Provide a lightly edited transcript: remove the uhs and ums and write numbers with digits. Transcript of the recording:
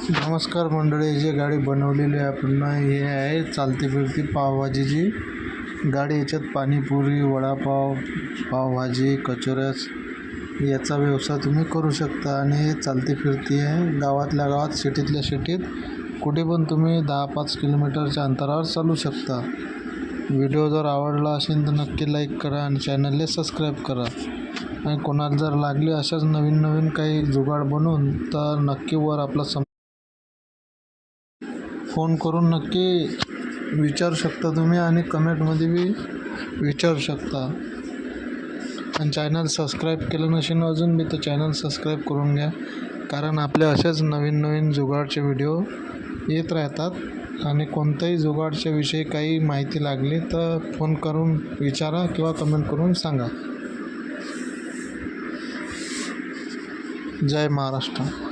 नमस्कार मंडळी, जी गाडी बनवलेली आहे आपण हे आहे चालती फिरती पावभाजीची गाडी। याच्यात पाणीपुरी, वडापाव, पावभाजी, कचोऱ्यास याचा व्यवसाय तुम्ही करू शकता। आणि हे चालती फिरती आहे, गावातल्या गावात, सिटीतल्या सिटीत कुठे पण तुम्ही 10-5 किलोमीटरच्या अंतरावर चालू शकता। व्हिडिओ जर आवडला असेल तर नक्की लाईक करा आणि चॅनलला सबस्क्राईब करा। आणि कोणाला जर लागले अशाच नवीन काही जुगाड बनवून तर नक्की वर आपला फोन करून नक्की विचारू शकता तुम्ही आणि कमेंटमध्ये बी विचारू शकता। आणि चॅनल सबस्क्राईब केलं नसेल अजून बी तर चॅनल सबस्क्राईब करून घ्या, कारण आपले असेच नवीन जुगाडचे व्हिडिओ येत राहतात। आणि कोणत्याही जुगाडच्या विषयी काही माहिती लागली तर फोन करून विचारा किंवा कमेंट करून सांगा। जय महाराष्ट्र।